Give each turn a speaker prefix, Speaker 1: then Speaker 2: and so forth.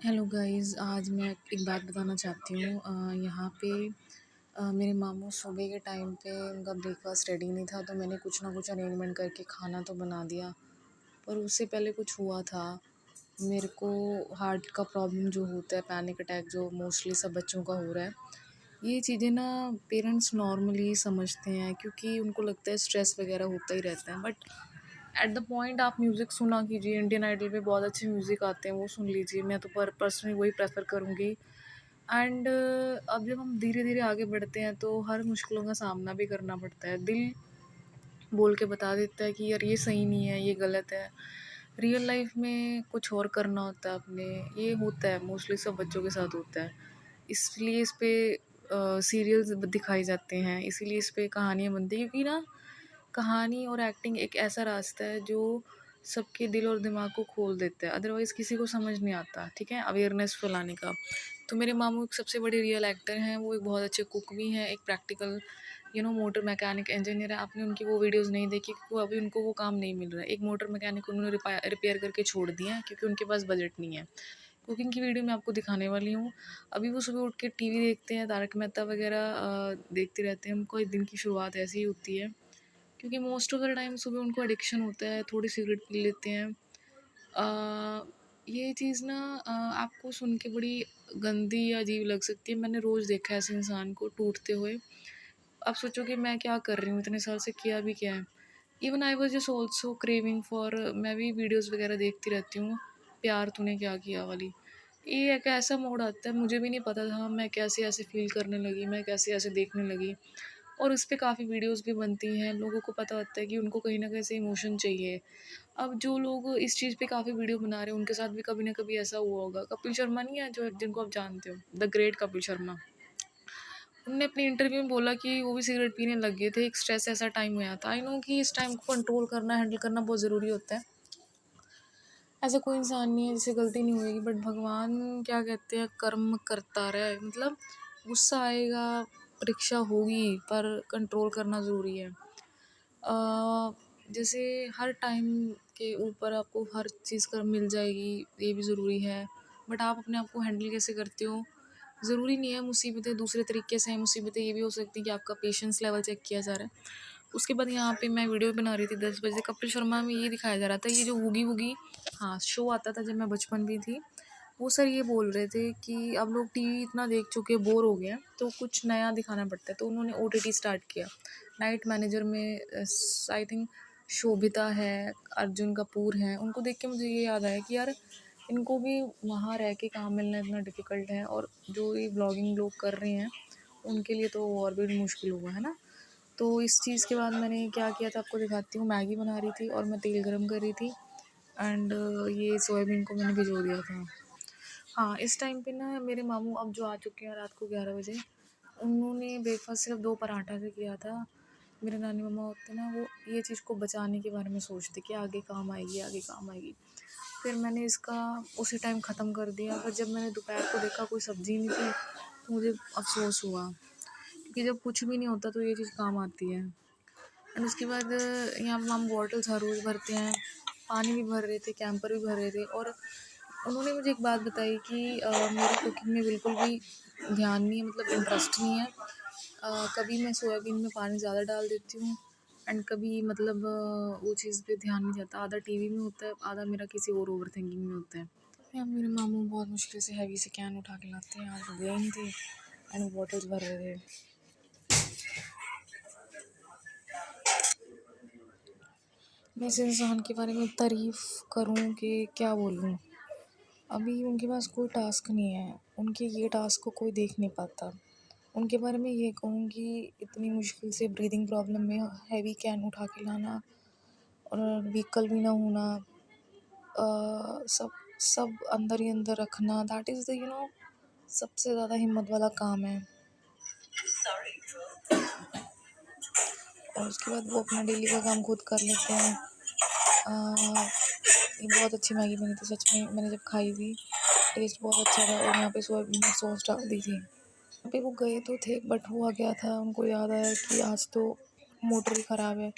Speaker 1: Hello guys, आज मैं एक बात बताना चाहती हूँ। यहाँ पे मेरे मामू सुबह के टाइम पे उनका ब्रेकफास्ट रेडी नहीं था, तो मैंने कुछ ना कुछ अरेंजमेंट करके खाना तो बना दिया। पर उससे पहले कुछ हुआ था। मेरे को हार्ट का प्रॉब्लम जो होता है, पैनिक अटैक जो मोस्टली सब बच्चों का हो रहा है, ये चीज़ें ना पेरेंट्स नॉर्मली समझते हैं क्योंकि उनको लगता है स्ट्रेस वगैरह होता ही रहता है। बट एट द पॉइंट आप म्यूज़िक सुना कीजिए। इंडियन आइडल पे बहुत अच्छे म्यूज़िक आते हैं, वो सुन लीजिए। मैं तो पर्सनली वही प्रेफर करूँगी। एंड अब जब हम धीरे धीरे आगे बढ़ते हैं तो हर मुश्किलों का सामना भी करना पड़ता है। दिल बोल के बता देता है कि यार ये सही नहीं है, ये गलत है। रियल लाइफ में कुछ और करना होता है अपने। ये होता है, मोस्टली सब बच्चों के साथ होता है। इसलिए इस पे सीरियल्स दिखाए जाते हैं, इसीलिए इस पे कहानियाँ बनती हैं, क्योंकि ना कहानी और एक्टिंग एक ऐसा रास्ता है जो सबके दिल और दिमाग को खोल देता है। अदरवाइज़ किसी को समझ नहीं आता, ठीक है, अवेयरनेस फैलाने का। तो मेरे मामू एक सबसे बड़े रियल एक्टर हैं, वो एक बहुत अच्छे कुक भी हैं, एक प्रैक्टिकल मोटर मैकेनिक इंजीनियर है। आपने उनकी वो वीडियोस नहीं देखी क्योंकि अभी उनको वो काम नहीं मिल रहा है। एक मोटर मैकेनिक उन्होंने रिपेयर करके छोड़ दिया है क्योंकि उनके पास बजट नहीं है। कुकिंग की वीडियो मैं आपको दिखाने वाली हूँ। अभी वो सुबह उठ के टीवी देखते हैं, तारक मेहता वगैरह देखते रहते हैं। उनको एक दिन की शुरुआत ऐसी ही होती है क्योंकि मोस्ट ऑफ द टाइम सुबह उनको एडिक्शन होता है, थोड़ी सिगरेट पी लेते हैं। ये चीज़ ना आपको सुन के बड़ी गंदी या अजीब लग सकती है। मैंने रोज़ देखा है ऐसे इंसान को टूटते हुए। आप सोचो कि मैं क्या कर रही हूँ, इतने साल से किया भी क्या है। Even I was just also craving for, मैं भी वीडियोज़ वगैरह देखती रहती हूँ, प्यार तूने क्या किया वाली। ये एक ऐसा मोड़ आता है, मुझे भी नहीं पता था मैं कैसे ऐसे फ़ील करने लगी, मैं कैसे ऐसे देखने लगी। और इस पे काफ़ी वीडियोज़ भी बनती हैं, लोगों को पता होता है कि उनको कहीं न कहीं से इमोशन चाहिए। अब जो लोग इस चीज़ पे काफ़ी वीडियो बना रहे हैं, उनके साथ भी कभी न कभी ऐसा हुआ होगा। कपिल शर्मा नहीं है जो, जिनको आप जानते हो, द ग्रेट कपिल शर्मा। उन्होंने अपने इंटरव्यू में बोला कि वो भी सिगरेट पीने लग गए थे, एक स्ट्रेस ऐसा टाइम आया था। आई नो कि इस टाइम को कंट्रोल करना, हैंडल करना बहुत ज़रूरी होता है। ऐसा कोई इंसान नहीं है जिससे गलती नहीं होएगी, बट भगवान क्या कहते हैं, कर्म करता रहे। मतलब गुस्सा आएगा, परीक्षा होगी, पर कंट्रोल करना ज़रूरी है। जैसे हर टाइम के ऊपर आपको हर चीज़ कर मिल जाएगी, ये भी ज़रूरी है। बट आप अपने आप को हैंडल कैसे करते हो, ज़रूरी नहीं है। मुसीबतें दूसरे तरीके से हैं, मुसीबतें ये भी हो सकती हैं कि आपका पेशेंस लेवल चेक किया जा रहा है। उसके बाद यहाँ पे मैं वीडियो बना रही थी 10 बजे, कपिल शर्मा में ये दिखाया जा रहा था, ये जो वूगी वूगी, हाँ, शो आता था जब मैं बचपन भी थी। वो सर ये बोल रहे थे कि अब लोग टीवी इतना देख चुके, बोर हो गए हैं, तो कुछ नया दिखाना पड़ता है। तो उन्होंने ओटीटी स्टार्ट किया। नाइट मैनेजर में आई थिंक शोभिता है, अर्जुन कपूर हैं। उनको देख के मुझे ये याद आया कि यार इनको भी वहाँ रह के काम मिलना इतना डिफ़िकल्ट है, और जो ये ब्लॉगिंग लोग कर रहे हैं उनके लिए तो और भी मुश्किल हुआ है ना। तो इस चीज़ के बाद मैंने क्या किया था आपको दिखाती हूँ। मैगी बना रही थी और मैं तेल गरम कर रही थी, एंड ये सोयाबीन को मैंने भिगो दिया था। हाँ, इस टाइम पे ना मेरे मामू अब जो आ चुके हैं रात को 11 बजे, उन्होंने ब्रेकफास्ट सिर्फ 2 पराठा से किया था। मेरे नानी मम्मा होते ना, वो ये चीज़ को बचाने के बारे में सोचते कि आगे काम आएगी, आगे काम आएगी। फिर मैंने इसका उसी टाइम ख़त्म कर दिया। पर जब मैंने दोपहर को देखा कोई सब्ज़ी नहीं थी, तो मुझे अफ़सोस हुआ, क्योंकि जब कुछ भी नहीं होता तो ये चीज़ काम आती है। एंड उसके बाद यहाँ पे हम बॉटल्स हर रोज़ भरते हैं, पानी भी भर रहे थे, कैंपर भी भर रहे थे। और उन्होंने मुझे एक बात बताई कि मेरा कुकिंग में बिल्कुल भी ध्यान नहीं है, मतलब इंटरेस्ट नहीं है। कभी मैं सोयाबीन में पानी ज़्यादा डाल देती हूँ, एंड कभी मतलब वो चीज़ पे ध्यान नहीं जाता। आधा टीवी में होता है, आधा मेरा किसी और ओवर थिंकिंग में होता है। यहाँ मेरे मामू बहुत मुश्किल से हैवी से कैन उठा के लाते हैं, आज वो गए नहीं थे एंड वो बॉटल्स भर रहे थे। मैं इस इंसान के बारे में तारीफ़ करूँ कि क्या बोलूँ। अभी उनके पास कोई टास्क नहीं है, उनके ये टास्क को कोई देख नहीं पाता। उनके बारे में ये कहूँगी, इतनी मुश्किल से ब्रीदिंग प्रॉब्लम में हैवी कैन उठा के लाना और व्हीकल भी ना होना, सब सब अंदर ही अंदर रखना, दैट इज़ द सबसे ज़्यादा हिम्मत वाला काम है। और उसके बाद वो अपना डेली का काम खुद कर लेते हैं। ये बहुत अच्छी मैगी बनी थी, सच में मैंने जब खाई थी टेस्ट बहुत अच्छा था, और यहाँ पे सोयाबीन सॉस डाल दी थी। यहाँ पे वो गए तो थे, बट हुआ क्या था, उनको याद आया कि आज तो मोटर ही ख़राब है।